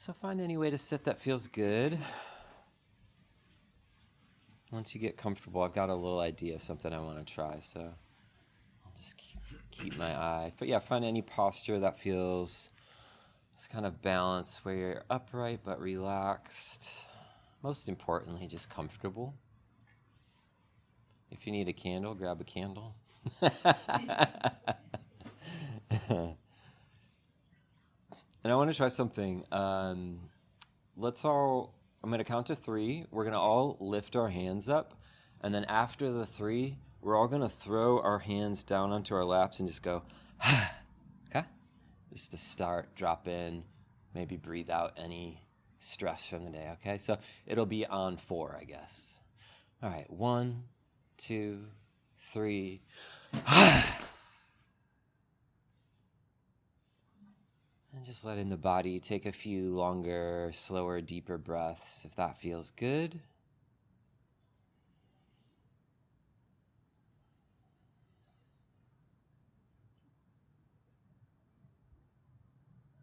So find any way to sit that feels good. Once you get comfortable, I've got a little idea of something I want to try, so I'll just keep my eye. But yeah, find any posture that feels this kind of balance where you're upright but relaxed. Most importantly, just comfortable. If you need a candle, grab a candle. And I want to try something. I'm going to count to 3. We're going to all lift our hands up. And then after the 3, we're all going to throw our hands down onto our laps and just go, okay? Just to start, drop in, maybe breathe out any stress from the day, okay? So it'll be on 4, I guess. All right, 1, 2, 3. And just letting the body take a few longer, slower, deeper breaths if that feels good.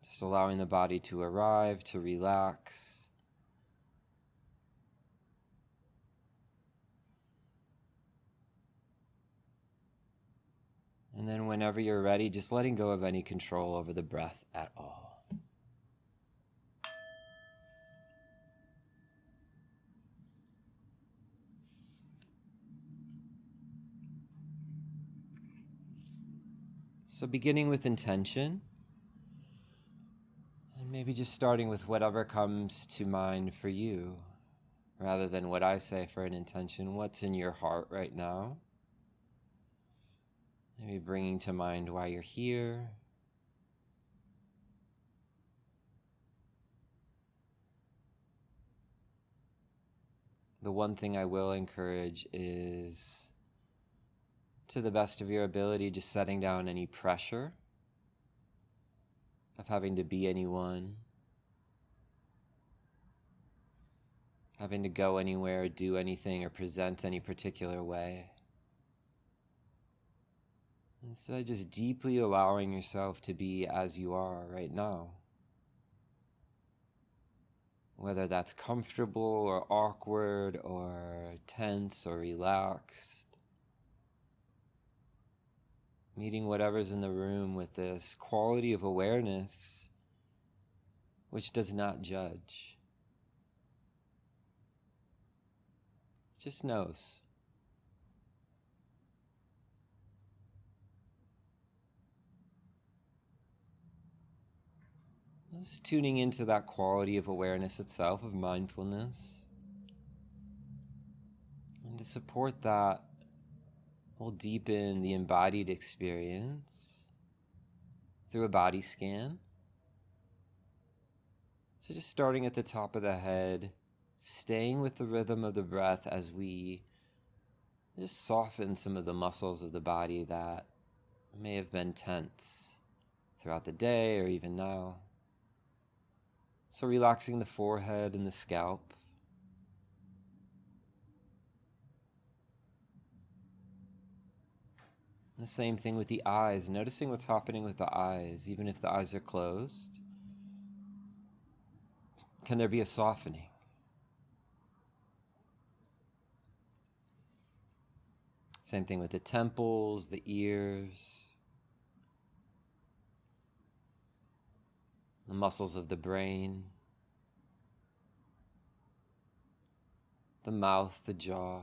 Just allowing the body to arrive, to relax. And then whenever you're ready, just letting go of any control over the breath at all. So beginning with intention, and maybe just starting with whatever comes to mind for you, rather than what I say for an intention. What's in your heart right now? Maybe bringing to mind why you're here. The one thing I will encourage is, to the best of your ability, just setting down any pressure of having to be anyone, having to go anywhere, do anything, or present any particular way. Instead, just deeply allowing yourself to be as you are right now. Whether that's comfortable or awkward or tense or relaxed. Meeting whatever's in the room with this quality of awareness which does not judge. Just knows. Just tuning into that quality of awareness itself, of mindfulness. And to support that, we'll deepen the embodied experience through a body scan. So just starting at the top of the head, staying with the rhythm of the breath as we just soften some of the muscles of the body that may have been tense throughout the day or even now. So relaxing the forehead and the scalp. And the same thing with the eyes, noticing what's happening with the eyes, even if the eyes are closed. Can there be a softening? Same thing with the temples, the ears, the muscles of the brain, the mouth, the jaw.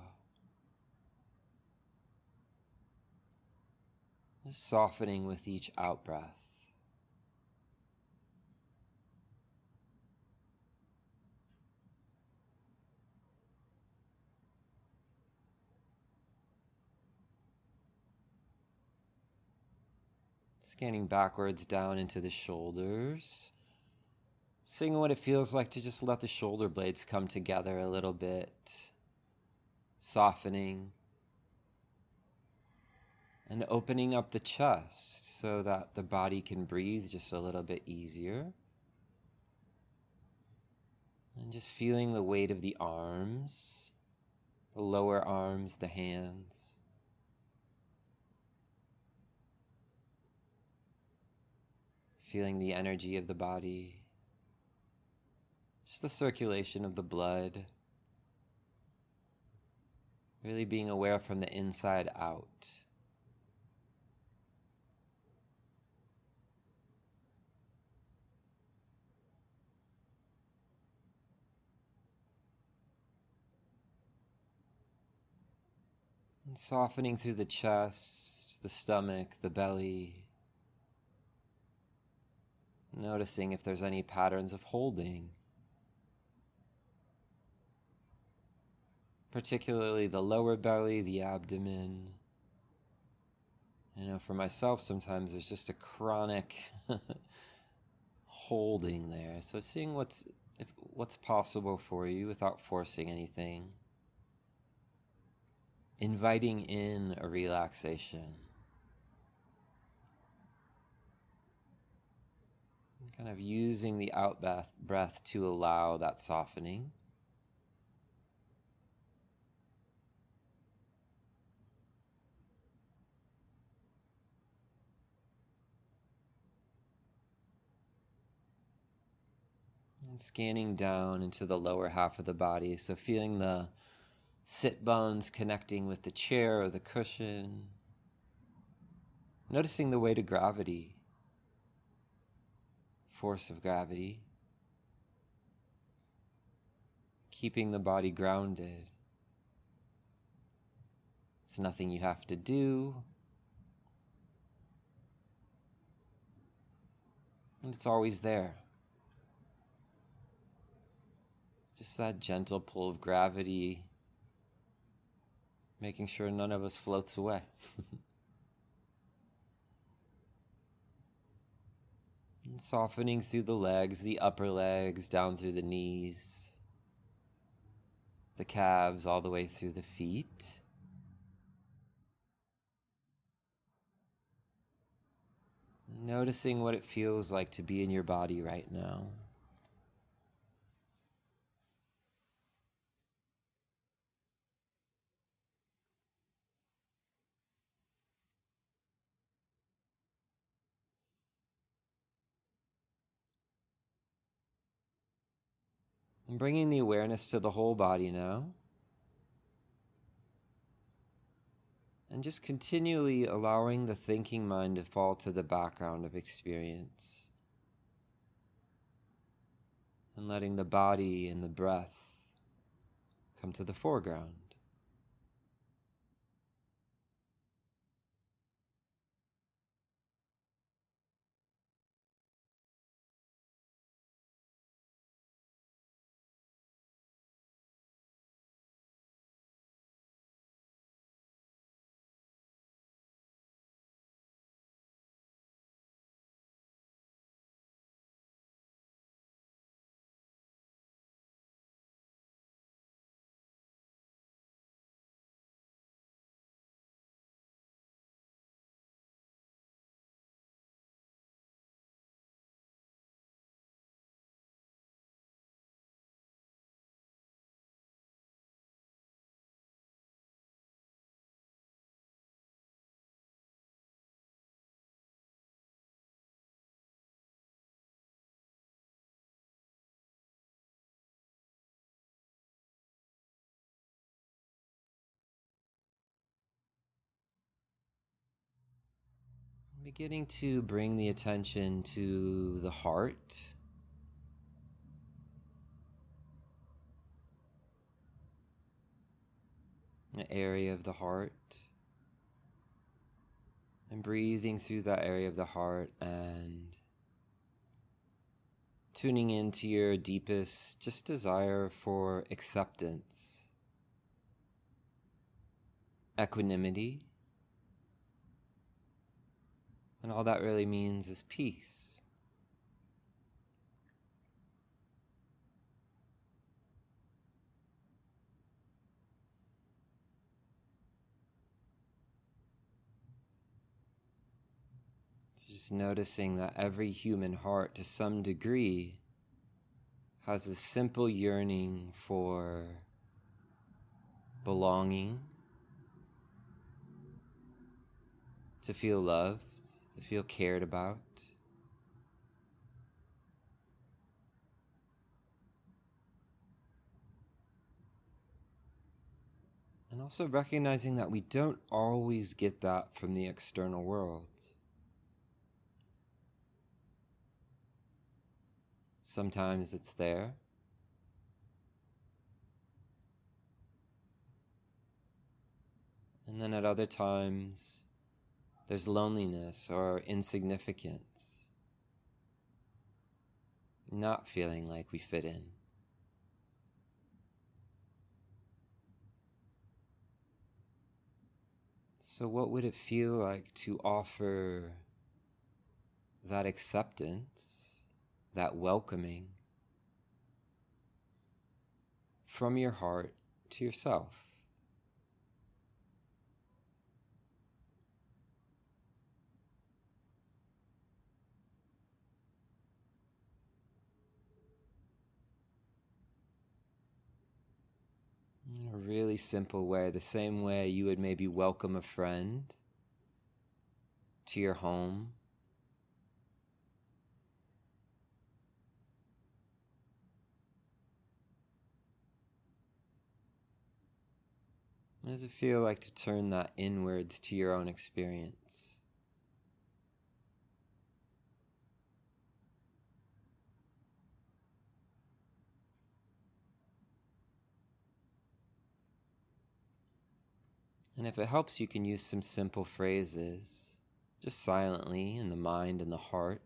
Just softening with each out-breath. Scanning backwards down into the shoulders. Seeing what it feels like to just let the shoulder blades come together a little bit. Softening. And opening up the chest so that the body can breathe just a little bit easier. And just feeling the weight of the arms, the lower arms, the hands. Feeling the energy of the body. Just the circulation of the blood. Really being aware from the inside out. And softening through the chest, the stomach, the belly. Noticing if there's any patterns of holding. Particularly the lower belly, the abdomen. For myself, sometimes there's just a chronic holding there. So seeing what's possible for you without forcing anything. Inviting in a relaxation. Kind of using the out breath to allow that softening. And scanning down into the lower half of the body. So feeling the sit bones connecting with the chair or the cushion. Noticing the weight of gravity. Force of gravity. Keeping the body grounded. It's nothing you have to do. And it's always there. Just that gentle pull of gravity, making sure none of us floats away. And softening through the legs, the upper legs, down through the knees, the calves, all the way through the feet. Noticing what it feels like to be in your body right now. And bringing the awareness to the whole body now. And just continually allowing the thinking mind to fall to the background of experience. And letting the body and the breath come to the foreground. Beginning to bring the attention to the heart. An area of the heart. And breathing through that area of the heart and tuning into your deepest just desire for acceptance, equanimity. And all that really means is peace. Just noticing that every human heart, to some degree, has this simple yearning for belonging, to feel loved, to feel cared about. also recognizing that we don't always get that from the external world. Sometimes it's there. And then at other times, there's loneliness or insignificance. Not feeling like we fit in. So what would it feel like to offer that acceptance, that welcoming from your heart to yourself? In a really simple way, the same way you would maybe welcome a friend to your home. What does it feel like to turn that inwards to your own experience? And if it helps, you can use some simple phrases, just silently in the mind and the heart.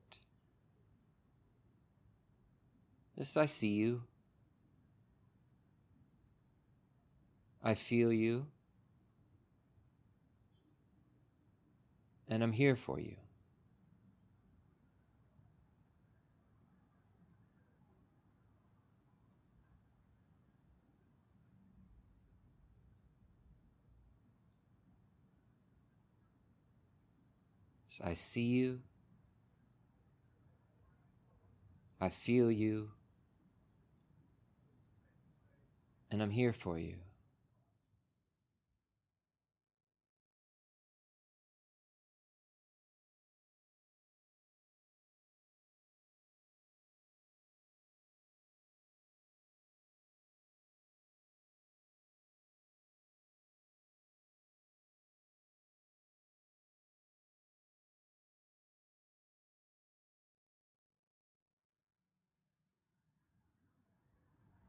Just, I see you. I feel you. And I'm here for you. So I see you. I feel you. And I'm here for you.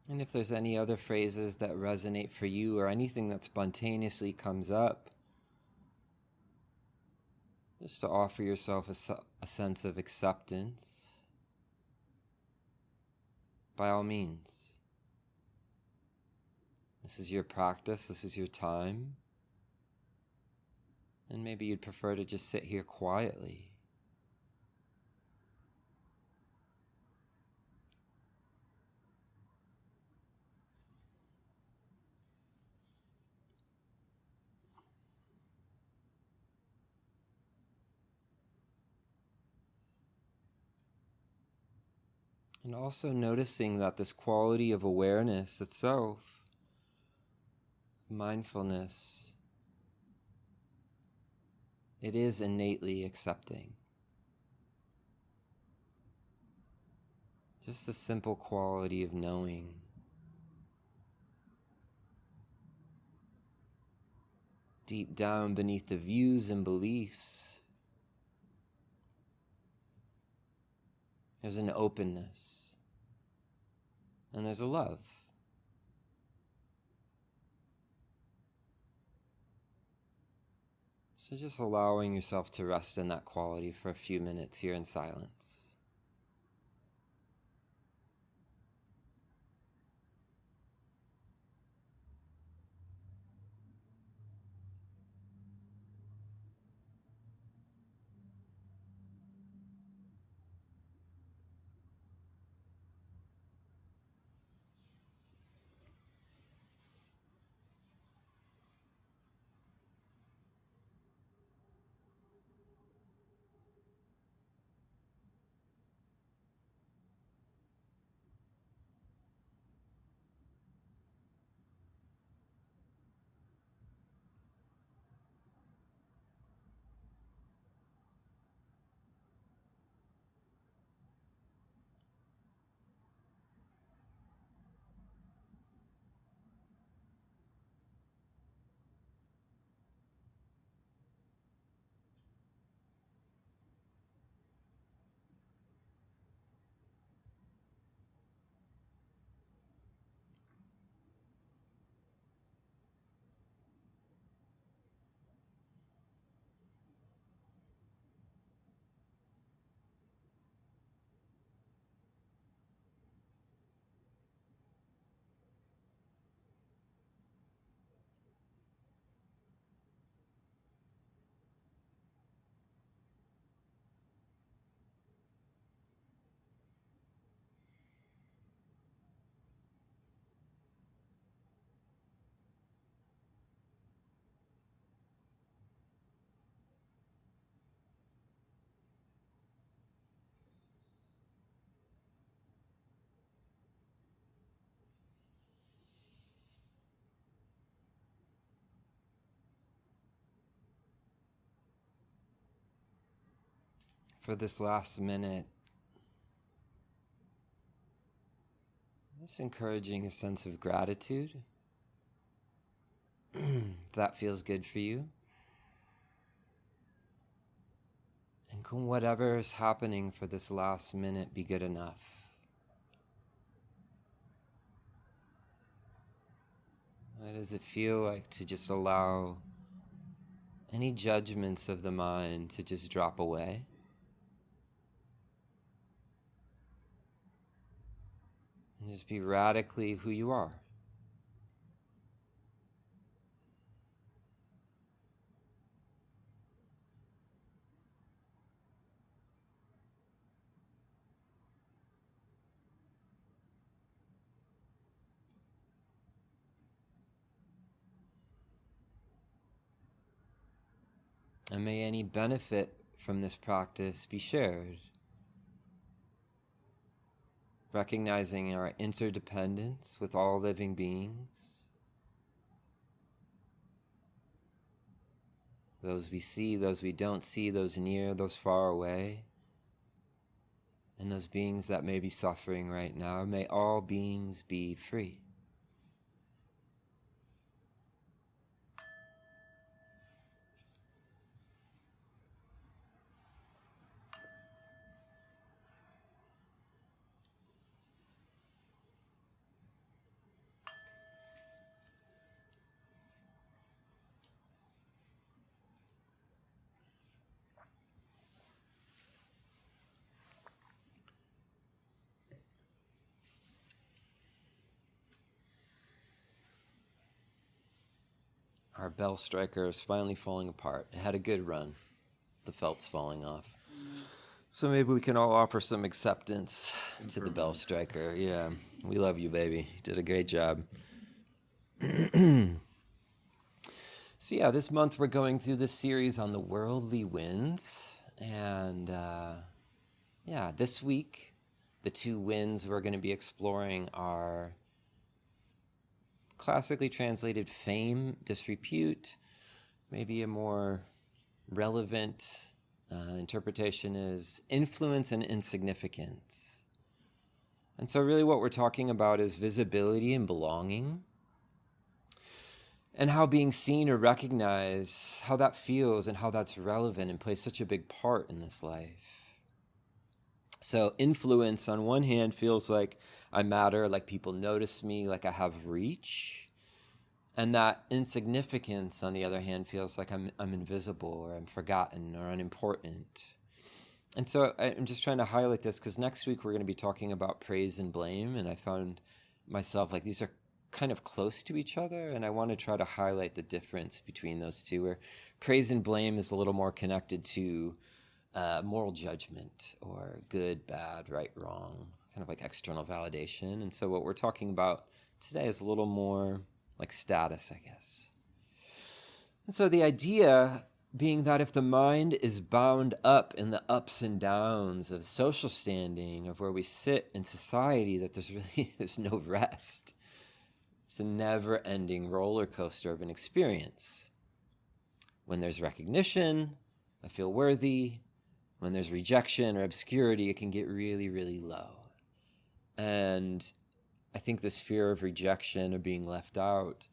And if there's any other phrases that resonate for you or anything that spontaneously comes up, just to offer yourself a sense of acceptance, by all means. This is your practice, this is your time, and maybe you'd prefer to just sit here quietly. And also noticing that this quality of awareness itself, mindfulness, it is innately accepting. Just the simple quality of knowing. Deep down beneath the views and beliefs, there's an openness. And there's a love. So just allowing yourself to rest in that quality for a few minutes here in silence. for this last minute, just encouraging a sense of gratitude. If that feels good for you. And can whatever is happening for this last minute be good enough? What does it feel like to just allow any judgments of the mind to just drop away? And just be radically who you are. And may any benefit from this practice be shared. Recognizing our interdependence with all living beings. Those we see, those we don't see, those near, those far away. And those beings that may be suffering right now. May all beings be free. Our bell striker is finally falling apart. It had a good run. The felt's falling off. So maybe we can all offer some acceptance to the bell striker. Yeah, we love you, baby. You did a great job. So yeah, this month we're going through this series on the worldly winds. And this week, the two winds we're going to be exploring are classically translated fame, disrepute. Maybe a more relevant interpretation is influence and insignificance. And so really what we're talking about is visibility and belonging, and how being seen or recognized, how that feels and how that's relevant and plays such a big part in this life. So influence on one hand feels like I matter, like people notice me, like I have reach. And that insignificance, on the other hand, feels like I'm invisible or I'm forgotten or unimportant. And so I'm just trying to highlight this because next week we're going to be talking about praise and blame. And I found myself like these are kind of close to each other. And I want to try to highlight the difference between those two, where praise and blame is a little more connected to moral judgment or good, bad, right, wrong, kind of like external validation. And so what we're talking about today is a little more like status, I guess. And so the idea being that if the mind is bound up in the ups and downs of social standing, of where we sit in society, that there's no rest. It's a never-ending roller coaster of an experience. When there's recognition, I feel worthy. When there's rejection or obscurity, it can get really, really low. And I think this fear of rejection or being left out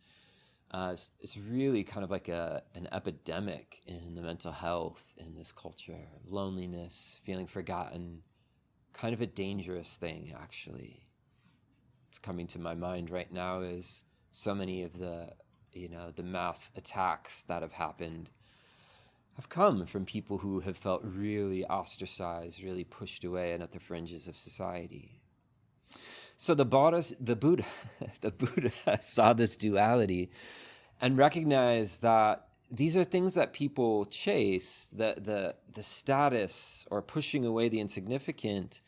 is really kind of like an epidemic in the mental health in this culture. Loneliness, feeling forgotten, kind of a dangerous thing, actually. What's coming to my mind right now is so many of the mass attacks that have happened have come from people who have felt really ostracized, really pushed away and at the fringes of society. So the Buddha saw this duality and recognized that these are things that people chase, the status or pushing away the insignificant,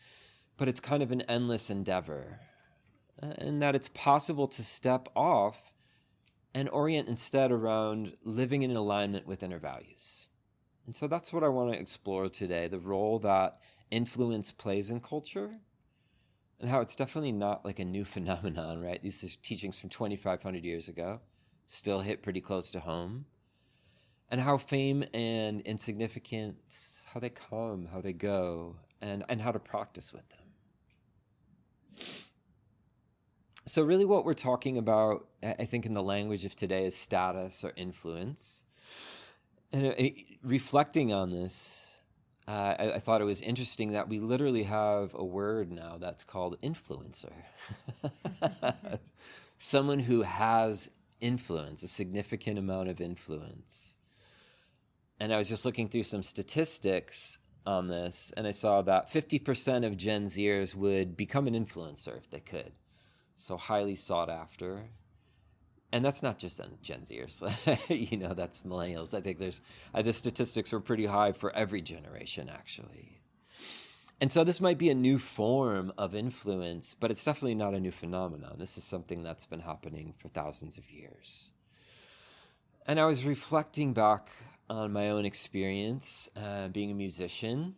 but it's kind of an endless endeavor. And that it's possible to step off and orient instead around living in alignment with inner values. And so that's what I want to explore today, the role that influence plays in culture, and how it's definitely not like a new phenomenon, right? These are teachings from 2,500 years ago, still hit pretty close to home. and how fame and insignificance, how they come, how they go, and how to practice with them. So really what we're talking about, I think in the language of today, is status or influence. And reflecting on this, I thought it was interesting that we literally have a word now that's called influencer. Someone who has influence, a significant amount of influence. And I was just looking through some statistics on this, and I saw that 50% of Gen Zers would become an influencer if they could. So highly sought after. And that's not just Gen Zers, that's millennials. I think the statistics were pretty high for every generation, actually. And so this might be a new form of influence, but it's definitely not a new phenomenon. This is something that's been happening for thousands of years. And I was reflecting back on my own experience being a musician,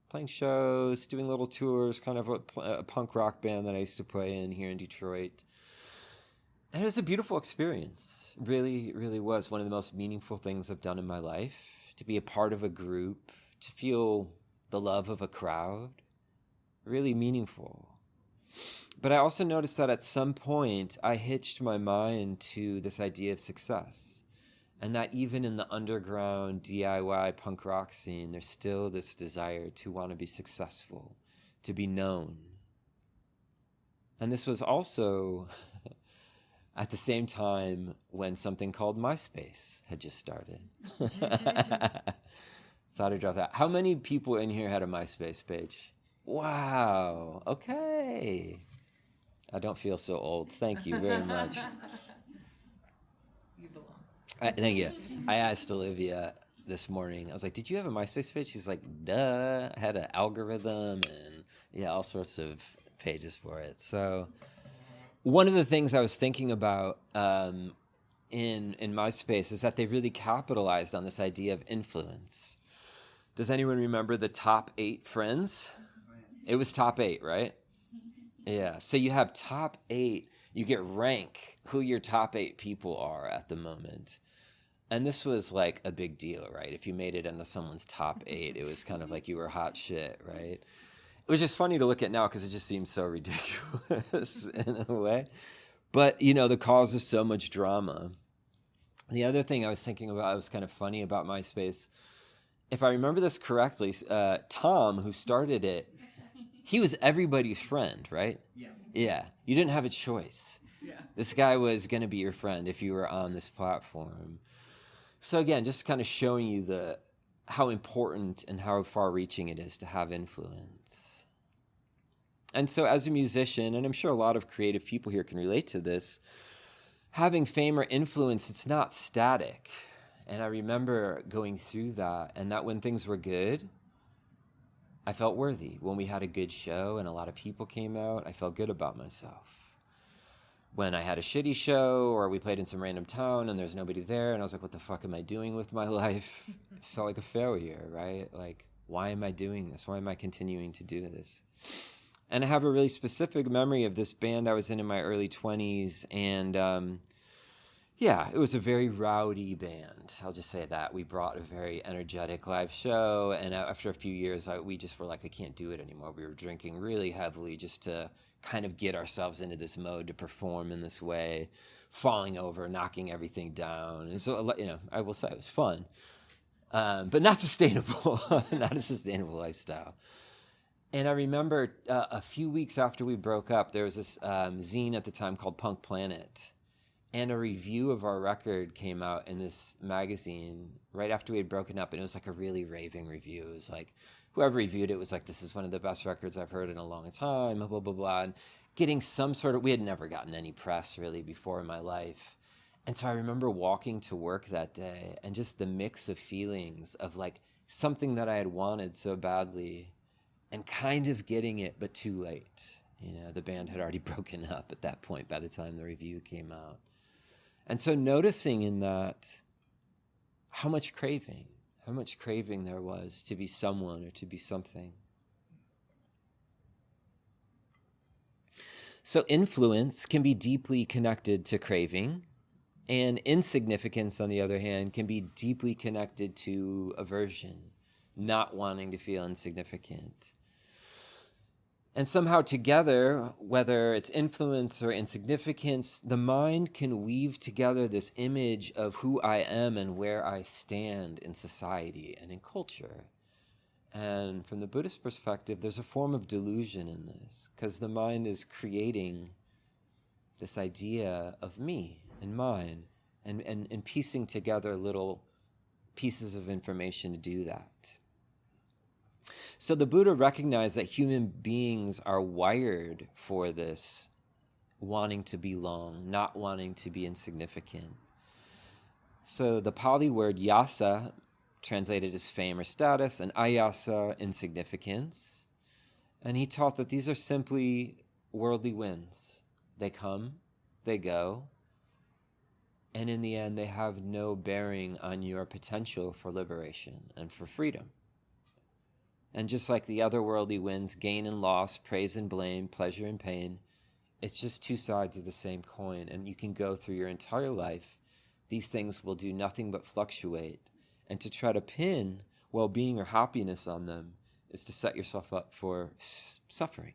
playing shows, doing little tours, kind of a punk rock band that I used to play in here in Detroit. And it was a beautiful experience. Really, really was one of the most meaningful things I've done in my life. To be a part of a group, to feel the love of a crowd, really meaningful. But I also noticed that at some point I hitched my mind to this idea of success. And that even in the underground DIY punk rock scene, there's still this desire to want to be successful, to be known. And this was also at the same time when something called MySpace had just started. Thought I'd drop that. How many people in here had a MySpace page? Wow. Okay. I don't feel so old. Thank you very much. You belong. Thank you. I asked Olivia this morning. I was like, did you have a MySpace page? She's like, duh. I had an algorithm and all sorts of pages for it. So one of the things I was thinking about in MySpace is that they really capitalized on this idea of influence. Does anyone remember the top 8 friends? It was top 8, right? Yeah. So you have top 8. You get rank who your top 8 people are at the moment. And this was like a big deal, right? If you made it into someone's top 8, it was kind of like you were hot shit, right? It was just funny to look at now because it just seems so ridiculous in a way. But, the cause of so much drama. The other thing I was thinking about, it was kind of funny about MySpace. If I remember this correctly, Tom, who started it, he was everybody's friend, right? Yeah. Yeah. You didn't have a choice. Yeah. This guy was going to be your friend if you were on this platform. So again, just kind of showing you how important and how far-reaching it is to have influence. And so as a musician, and I'm sure a lot of creative people here can relate to this, having fame or influence, it's not static. And I remember going through that, and that when things were good, I felt worthy. When we had a good show and a lot of people came out, I felt good about myself. When I had a shitty show or we played in some random town and there's nobody there, and I was like, what the fuck am I doing with my life? It felt like a failure, right? Like, why am I doing this? Why am I continuing to do this? And I have a really specific memory of this band I was in my early 20s, and it was a very rowdy band. I'll just say that. We brought a very energetic live show, and after a few years, we just were like, I can't do it anymore. We were drinking really heavily just to kind of get ourselves into this mode to perform in this way, falling over, knocking everything down. And so, I will say it was fun, but not sustainable, not a sustainable lifestyle. And I remember a few weeks after we broke up, there was this zine at the time called Punk Planet. And a review of our record came out in this magazine right after we had broken up. And it was like a really raving review. It was like, whoever reviewed it was like, this is one of the best records I've heard in a long time, blah, blah, blah. And getting some sort of, we had never gotten any press really before in my life. And so I remember walking to work that day and just the mix of feelings of like something that I had wanted so badly and kind of getting it, but too late. The band had already broken up at that point by the time the review came out. And so noticing in that how much craving there was to be someone or to be something. So influence can be deeply connected to craving, And insignificance, on the other hand, can be deeply connected to aversion, not wanting to feel insignificant. And somehow together, whether it's influence or insignificance, the mind can weave together this image of who I am and where I stand in society and in culture. And from the Buddhist perspective, there's a form of delusion in this, because the mind is creating this idea of me and mine, and piecing together little pieces of information to do that. So the Buddha recognized that human beings are wired for this wanting to belong, not wanting to be insignificant. So the Pali word yasa, translated as fame or status, and ayasa, insignificance. And he taught that these are simply worldly winds. They come, they go, and in the end, they have no bearing on your potential for liberation and for freedom. And just like the other worldly winds, gain and loss, praise and blame, pleasure and pain, it's just two sides of the same coin. And you can go through your entire life. These things will do nothing but fluctuate. And to try to pin well-being or happiness on them is to set yourself up for suffering.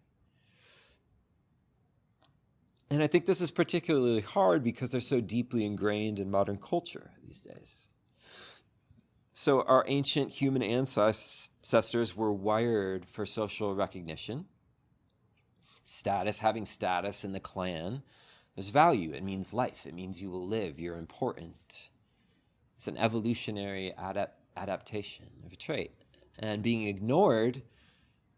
And I think this is particularly hard because they're so deeply ingrained in modern culture these days. So our ancient human ancestors were wired for social recognition, status, having status in the clan. There's value. It means life. It means you will live. You're important. It's an evolutionary adaptation of a trait. And being ignored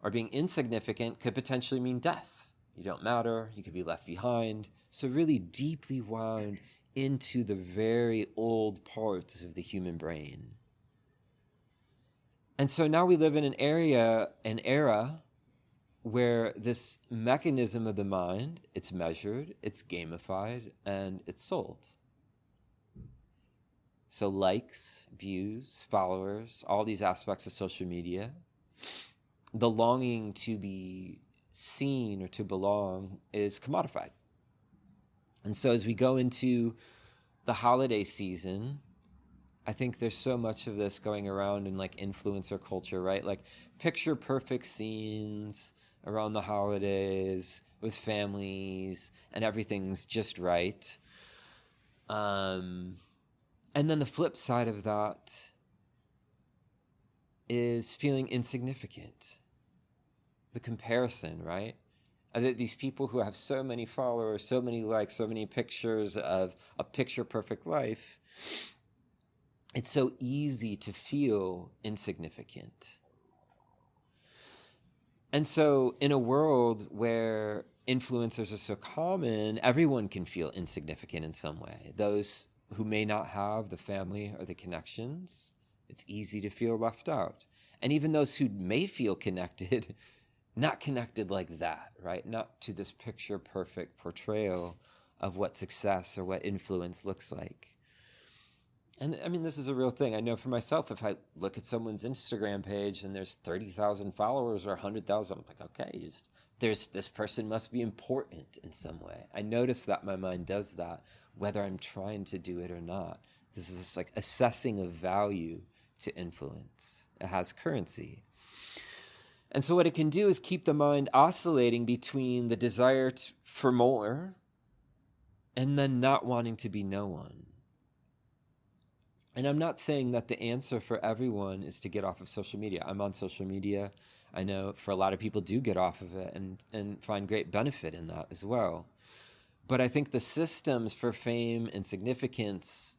or being insignificant could potentially mean death. You don't matter. You could be left behind. So really deeply wound into the very old parts of the human brain. And so now we live in an era where this mechanism of the mind, it's measured, it's gamified, and it's sold. So likes, views, followers, all these aspects of social media, the longing to be seen or to belong is commodified. And so as we go into the holiday season, I think there's so much of this going around in like influencer culture, right? Like picture perfect scenes around the holidays with families and everything's just right. And then the flip side of that is feeling insignificant. The comparison, right? These people who have so many followers, so many likes, so many pictures of a picture perfect life, it's so easy to feel insignificant. And so in a world where influencers are so common, everyone can feel insignificant in some way. Those who may not have the family or the connections, it's easy to feel left out. And even those who may feel connected, not connected like that, right? Not to this picture perfect portrayal of what success or what influence looks like. And I mean, this is a real thing. I know for myself, if I look at someone's Instagram page and there's 30,000 followers or 100,000, I'm like, okay, this person must be important in some way. I notice that my mind does that, whether I'm trying to do it or not. This is just like assessing of value to influence. It has currency. And so what it can do is keep the mind oscillating between the desire for more and then not wanting to be no one. And I'm not saying that the answer for everyone is to get off of social media. I'm on social media. I know for a lot of people do get off of it and find great benefit in that as well. But I think the systems for fame and significance,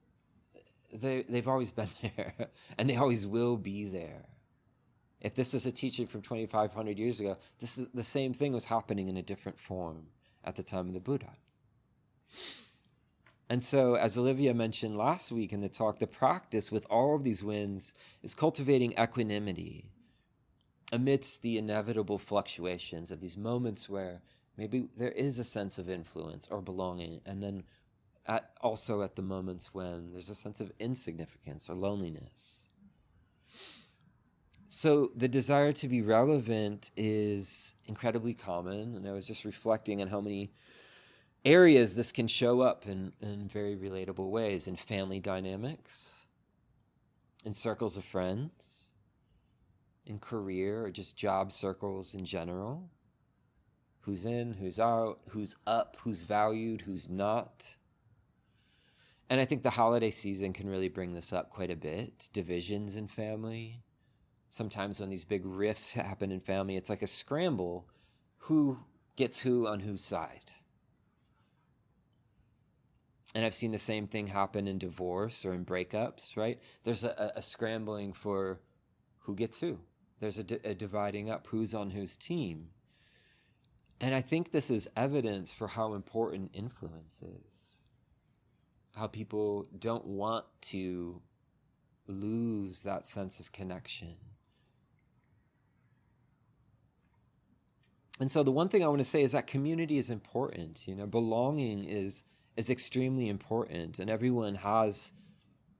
they've always been there, and they always will be there. If this is a teaching from 2,500 years ago, this is the same thing was happening in a different form at the time of the Buddha. And so, as Olivia mentioned last week in the talk, the practice with all of these winds is cultivating equanimity amidst the inevitable fluctuations of these moments where maybe there is a sense of influence or belonging, and then also at the moments when there's a sense of insignificance or loneliness. So the desire to be relevant is incredibly common, and I was just reflecting on how many areas this can show up in very relatable ways, in family dynamics, in circles of friends, in career or just job circles in general. Who's in, who's out, who's up, who's valued, who's not. And I think the holiday season can really bring this up quite a bit. Divisions in family. Sometimes when these big rifts happen in family, it's like a scramble. Who gets who on whose side? And I've seen the same thing happen in divorce or in breakups, right? There's a scrambling for who gets who. There's a dividing up, who's on whose team. And I think this is evidence for how important influence is. How people don't want to lose that sense of connection. And so the one thing I want to say is that community is important. Belonging is extremely important, and everyone has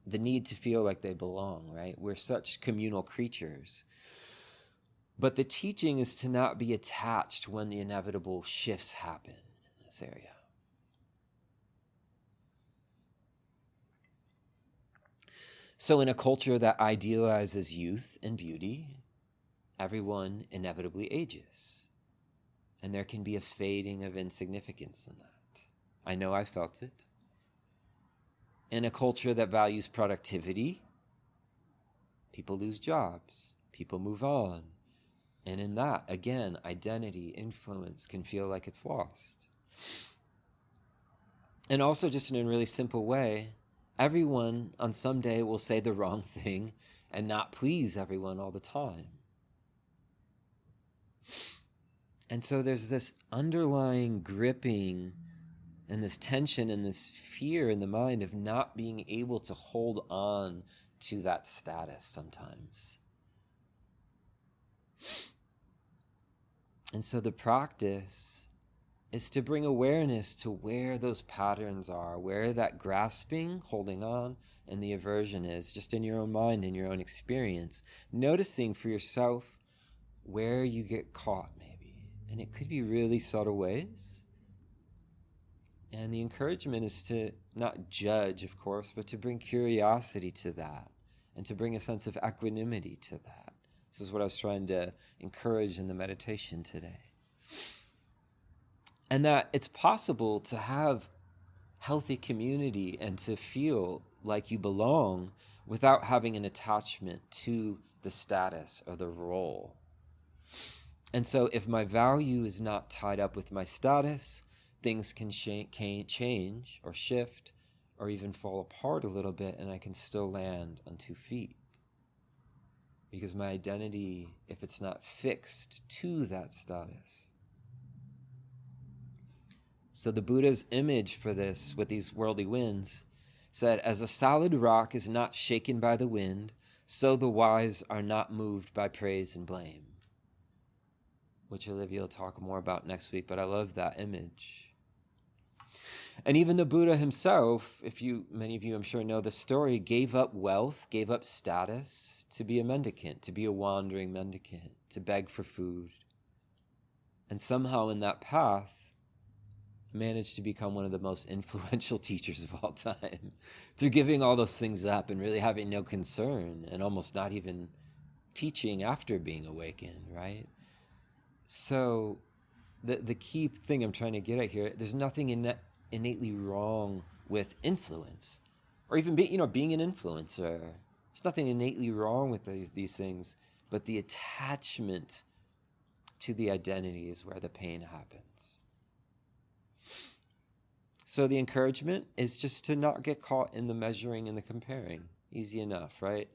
the need to feel like they belong, right? We're such communal creatures. But the teaching is to not be attached when the inevitable shifts happen in this area. So in a culture that idealizes youth and beauty, everyone inevitably ages. And there can be a fading of insignificance in that. I know I felt it. In a culture that values productivity, people lose jobs, people move on. And in that, again, identity, influence can feel like it's lost. And also, just in a really simple way, everyone on some day will say the wrong thing and not please everyone all the time. And so there's this underlying gripping and this tension and this fear in the mind of not being able to hold on to that status sometimes. And so the practice is to bring awareness to where those patterns are, where that grasping, holding on, and the aversion is, just in your own mind, in your own experience, noticing for yourself where you get caught maybe. And it could be really subtle ways. And the encouragement is to not judge, of course, but to bring curiosity to that and to bring a sense of equanimity to that. This is what I was trying to encourage in the meditation today. And that it's possible to have healthy community and to feel like you belong without having an attachment to the status or the role. And so if my value is not tied up with my status, things can change or shift or even fall apart a little bit, and I can still land on 2 feet. Because my identity, if it's not fixed to that status. So the Buddha's image for this with these worldly winds said, as a solid rock is not shaken by the wind, so the wise are not moved by praise and blame. Which Olivia will talk more about next week, but I love that image. And even the Buddha himself, many of you I'm sure know the story, gave up wealth, gave up status to be a mendicant, to be a wandering mendicant, to beg for food. And somehow in that path, managed to become one of the most influential teachers of all time through giving all those things up and really having no concern and almost not even teaching after being awakened, right? So the key thing I'm trying to get at here, there's nothing innately wrong with influence or even being an influencer. There's nothing innately wrong with these things, but the attachment to the identity is where the pain happens. So the encouragement is just to not get caught in the measuring and the comparing. Easy enough, right?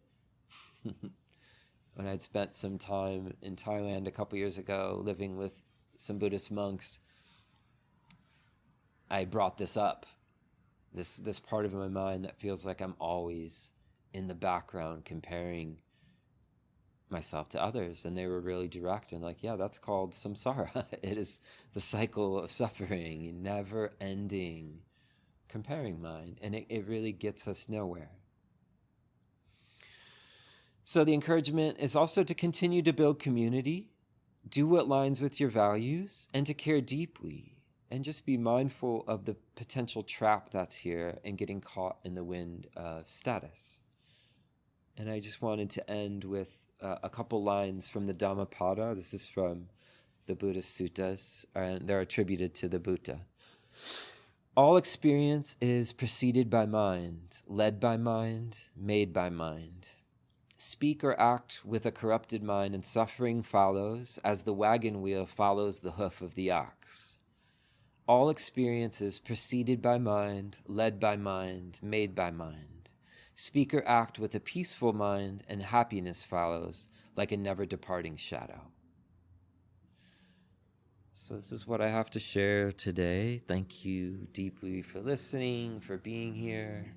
When I'd spent some time in Thailand a couple years ago living with some Buddhist monks, I brought this up, this part of my mind that feels like I'm always in the background comparing myself to others. And they were really direct and like, yeah, that's called samsara. It is the cycle of suffering, never ending comparing mind. And it really gets us nowhere. So the encouragement is also to continue to build community, do what lines with your values, and to care deeply. and just be mindful of the potential trap that's here and getting caught in the wind of status. And I just wanted to end with a couple lines from the Dhammapada. This is from the Buddhist suttas, and they're attributed to the Buddha. All experience is preceded by mind, led by mind, made by mind. Speak or act with a corrupted mind, and suffering follows as the wagon wheel follows the hoof of the ox. All experience is preceded by mind, led by mind, made by mind. Speak or act with a peaceful mind, and happiness follows like a never-departing shadow. So this is what I have to share today. Thank you deeply for listening, for being here.